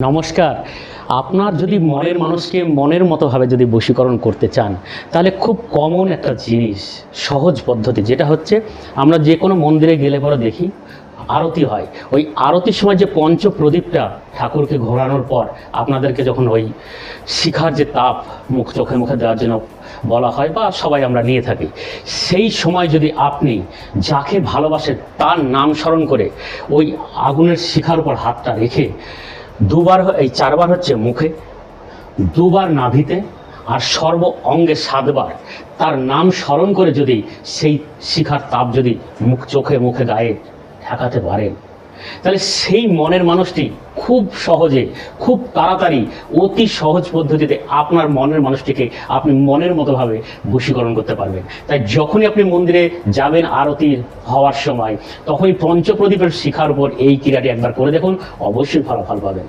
নমস্কার। আপনার যদি মনের মানুষকে মনের মতোভাবে যদি বশীকরণ করতে চান, তাহলে খুব কমন একটা জিনিস, সহজ পদ্ধতি, যেটা হচ্ছে আমরা যে কোনো মন্দিরে গেলে পরে দেখি আরতি হয়। ওই আরতির সময় যে পঞ্চ প্রদীপটা ঠাকুরকে ঘোরানোর পর আপনাদেরকে যখন ওই শিখার যে তাপ চোখে মুখে দেওয়ার জন্য বলা হয় বা সবাই আমরা নিয়ে থাকি, সেই সময় যদি আপনি যাকে ভালোবাসেন তার নাম স্মরণ করে ওই আগুনের শিখার উপর হাতটা রেখে দুবার, এই চারবার হচ্ছে মুখে, দুবার নাভিতে, আর সর্ব অঙ্গে 7 বার তার নাম স্মরণ করে যদি সেই শিখার তাপ যদি চোখে মুখে গায়ে ঠেকাতে পারেন, তাহলে সেই মনের মানুষটি খুব সহজে, খুব তাড়াতাড়ি, অতি সহজ পদ্ধতিতে আপনার মনের মানুষটিকে আপনি মনের মতোভাবে বশীকরণ করতে পারবেন। তাই যখনই আপনি মন্দিরে যাবেন আরতি হওয়ার সময়, তখনই পঞ্চপ্রদীপের শিখার উপর এই ক্রিয়াটি একবার করে দেখুন, অবশ্যই ফলাফল পাবেন।